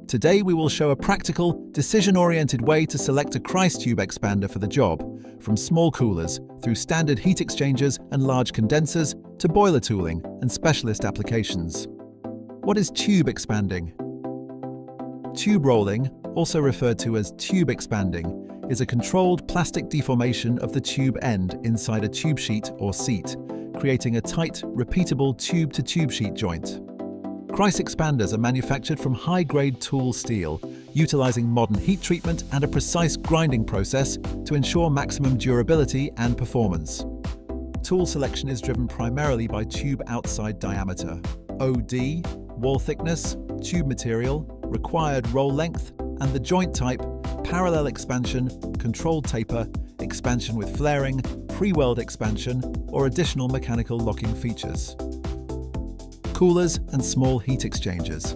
Today we will show a practical, decision-oriented way to select a Christ tube expander for the job, from small coolers through standard heat exchangers and large condensers to boiler tooling and specialist applications. What is tube expanding? Tube rolling, also referred to as tube expanding, is a controlled plastic deformation of the tube end inside a tube sheet or seat, creating a tight, repeatable tube-to-tube sheet joint. Christ expanders are manufactured from high-grade tool steel, utilizing modern heat treatment and a precise grinding process to ensure maximum durability and performance. Tool selection is driven primarily by tube outside diameter, OD, wall thickness, tube material, required roll length, and the joint type, parallel expansion, controlled taper, expansion with flaring, pre-weld expansion, or additional mechanical locking features. Coolers and small heat exchangers.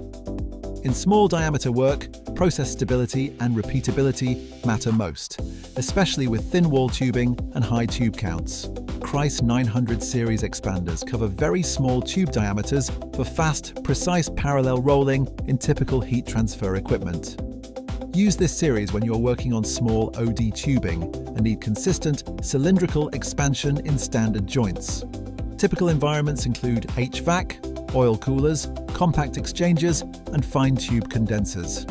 In small diameter work, process stability and repeatability matter most, especially with thin wall tubing and high tube counts. Christ 900 series expanders cover very small tube diameters for fast, precise parallel rolling in typical heat transfer equipment. Use this series when you're working on small OD tubing and need consistent, cylindrical expansion in standard joints. Typical environments include HVAC, oil coolers, compact exchangers, and fine tube condensers.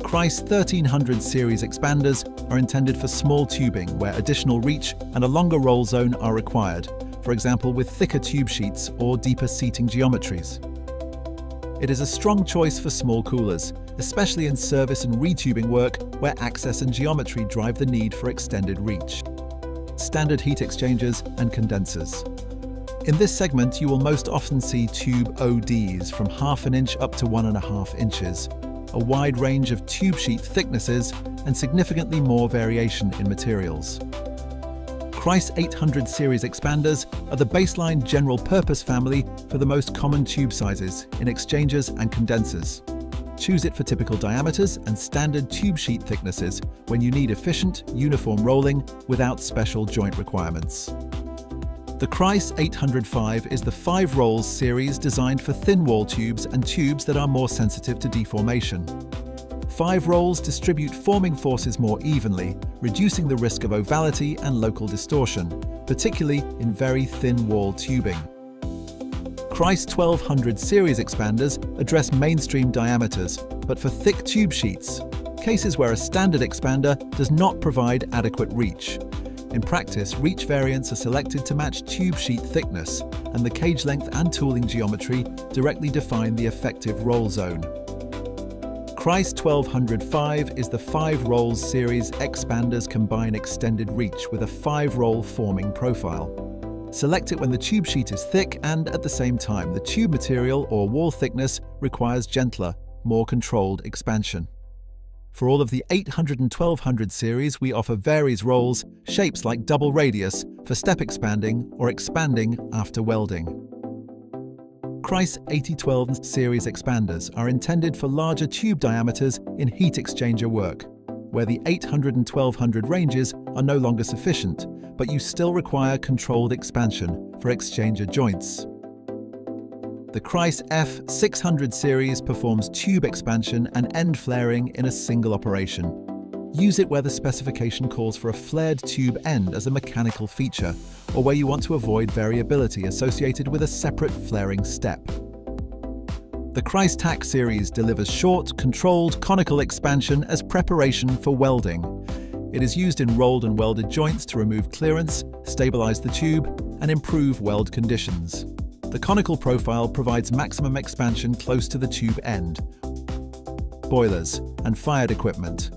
Christ 1300 series expanders are intended for small tubing where additional reach and a longer roll zone are required, for example with thicker tube sheets or deeper seating geometries. It is a strong choice for small coolers, especially in service and retubing work where access and geometry drive the need for extended reach. Standard heat exchangers and condensers. In this segment, you will most often see tube ODs from 1/2 inch up to 1.5 inches, a wide range of tube sheet thicknesses, and significantly more variation in materials. Christ 800 series expanders are the baseline general-purpose family for the most common tube sizes in exchangers and condensers. Choose it for typical diameters and standard tube sheet thicknesses when you need efficient, uniform rolling without special joint requirements. The Christ 805 is the 5 rolls series designed for thin wall tubes and tubes that are more sensitive to deformation. 5 rolls distribute forming forces more evenly, reducing the risk of ovality and local distortion, particularly in very thin wall tubing. Christ 1200 series expanders address mainstream diameters, but for thick tube sheets, cases where a standard expander does not provide adequate reach. In practice, reach variants are selected to match tube sheet thickness, and the cage length and tooling geometry directly define the effective roll zone. Christ 1205 is the 5 rolls series expanders combine extended reach with a 5-roll forming profile. Select it when the tube sheet is thick and, at the same time, the tube material or wall thickness requires gentler, more controlled expansion. For all of the 800 and 1200 series, we offer various rolls, shapes like double radius for step expanding or expanding after welding. Christ 8012 series expanders are intended for larger tube diameters in heat exchanger work, where the 800 and 1200 ranges are no longer sufficient, but you still require controlled expansion for exchanger joints. The Christ F600 series performs tube expansion and end flaring in a single operation. Use it where the specification calls for a flared tube end as a mechanical feature, or where you want to avoid variability associated with a separate flaring step. The Christ TAC series delivers short, controlled, conical expansion as preparation for welding. It is used in rolled and welded joints to remove clearance, stabilize the tube, and improve weld conditions. The conical profile provides maximum expansion close to the tube end. Boilers and fired equipment.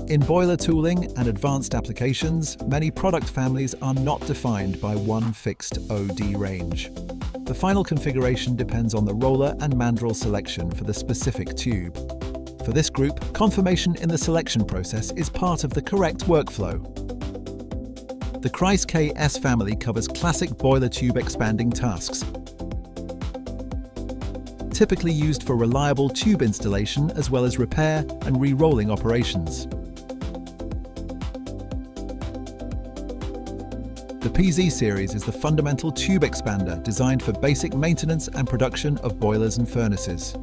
In boiler tooling and advanced applications, many product families are not defined by one fixed OD range. The final configuration depends on the roller and mandrel selection for the specific tube. For this group, confirmation in the selection process is part of the correct workflow. The Christ KS family covers classic boiler tube expanding tasks, typically used for reliable tube installation as well as repair and re-rolling operations. The PZ series is the fundamental tube expander designed for basic maintenance and production of boilers and furnaces.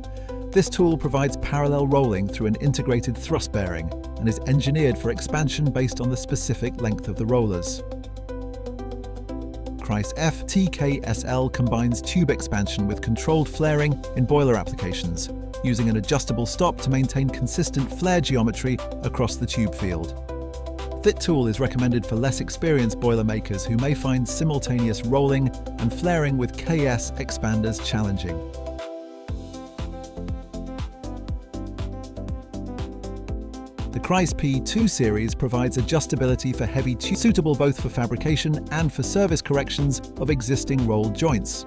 This tool provides parallel rolling through an integrated thrust bearing and is engineered for expansion based on the specific length of the rollers. Kreis F TKSL combines tube expansion with controlled flaring in boiler applications, using an adjustable stop to maintain consistent flare geometry across the tube field. This tool is recommended for less experienced boiler makers who may find simultaneous rolling and flaring with KS expanders challenging. The Kreis P2 series provides adjustability for heavy tube, suitable both for fabrication and for service corrections of existing rolled joints.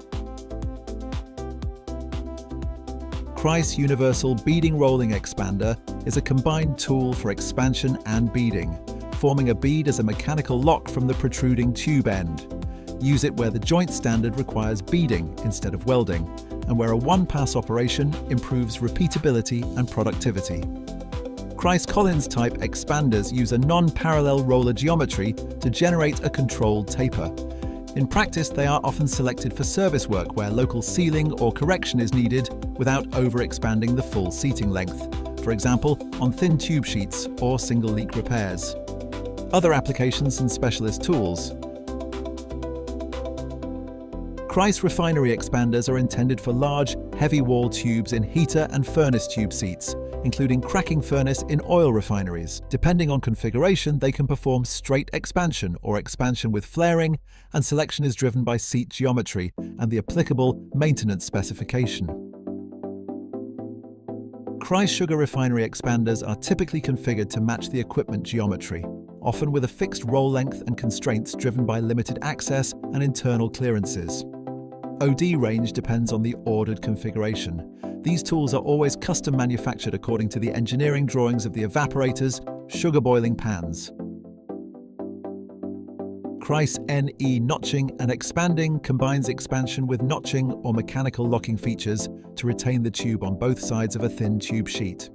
Kreis Universal Beading Rolling Expander is a combined tool for expansion and beading, forming a bead as a mechanical lock from the protruding tube end. Use it where the joint standard requires beading instead of welding, and where a one-pass operation improves repeatability and productivity. Kreis Collins type expanders use a non-parallel roller geometry to generate a controlled taper. In practice, they are often selected for service work where local sealing or correction is needed without over-expanding the full seating length, for example, on thin tube sheets or single leak repairs. Other applications and specialist tools. Kreis refinery expanders are intended for large, heavy wall tubes in heater and furnace tube seats, including cracking furnace in oil refineries. Depending on configuration, they can perform straight expansion or expansion with flaring, and selection is driven by seat geometry and the applicable maintenance specification. Kreis sugar refinery expanders are typically configured to match the equipment geometry, often with a fixed roll length and constraints driven by limited access and internal clearances. OD range depends on the ordered configuration. These tools are always custom manufactured according to the engineering drawings of the evaporators, sugar boiling pans. Kreis NE notching and expanding combines expansion with notching or mechanical locking features to retain the tube on both sides of a thin tube sheet.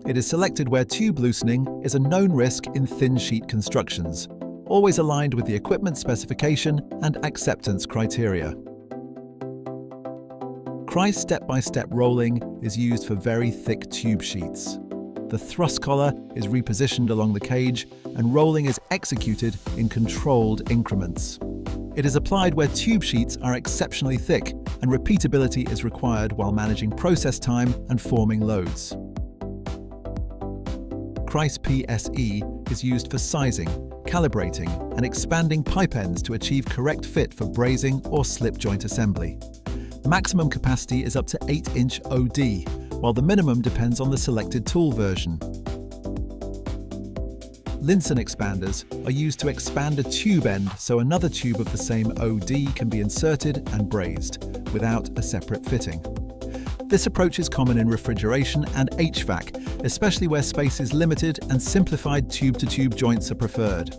It is selected where tube loosening is a known risk in thin sheet constructions, always aligned with the equipment specification and acceptance criteria. Kreis step-by-step rolling is used for very thick tube sheets. The thrust collar is repositioned along the cage and rolling is executed in controlled increments. It is applied where tube sheets are exceptionally thick and repeatability is required while managing process time and forming loads. Kreis PSE is used for sizing, calibrating and expanding pipe ends to achieve correct fit for brazing or slip joint assembly. Maximum capacity is up to 8-inch OD, while the minimum depends on the selected tool version. Linson expanders are used to expand a tube end so another tube of the same OD can be inserted and brazed, without a separate fitting. This approach is common in refrigeration and HVAC, especially where space is limited and simplified tube-to-tube joints are preferred.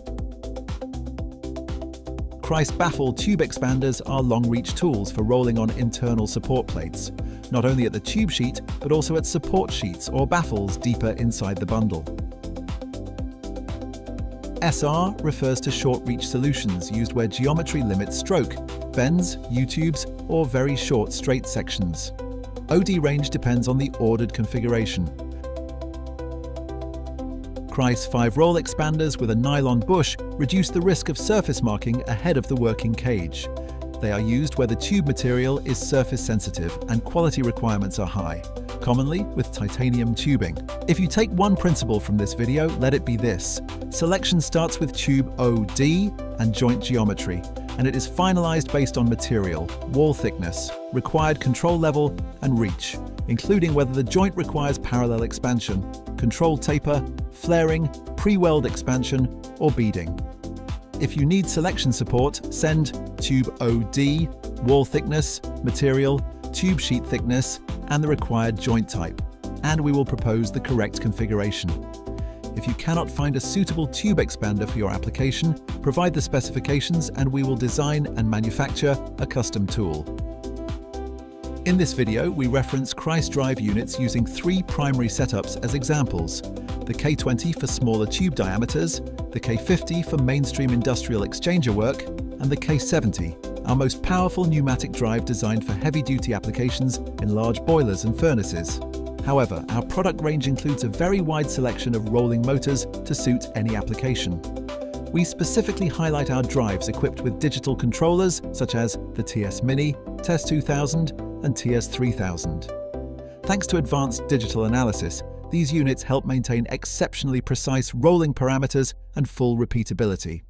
Kreis baffle tube expanders are long-reach tools for rolling on internal support plates, not only at the tube sheet, but also at support sheets or baffles deeper inside the bundle. SR refers to short-reach solutions used where geometry limits stroke, bends, U-tubes, or very short straight sections. OD range depends on the ordered configuration. Kreis 5-roll expanders with a nylon bush reduce the risk of surface marking ahead of the working cage. They are used where the tube material is surface sensitive and quality requirements are high, commonly with titanium tubing. If you take one principle from this video, let it be this: selection starts with tube OD and joint geometry, and it is finalized based on material, wall thickness, required control level, and reach, including whether the joint requires parallel expansion, controlled taper, flaring, pre-weld expansion, or beading. If you need selection support, send tube OD, wall thickness, material, tube sheet thickness, and the required joint type, and we will propose the correct configuration. If you cannot find a suitable tube expander for your application, provide the specifications and we will design and manufacture a custom tool. In this video, we reference Kreis drive units using 3 primary setups as examples: the K20 for smaller tube diameters, the K50 for mainstream industrial exchanger work, and the K70, our most powerful pneumatic drive designed for heavy-duty applications in large boilers and furnaces. However, our product range includes a very wide selection of rolling motors to suit any application. We specifically highlight our drives equipped with digital controllers such as the TS Mini, TES 2000 and TS 3000. Thanks to advanced digital analysis, these units help maintain exceptionally precise rolling parameters and full repeatability.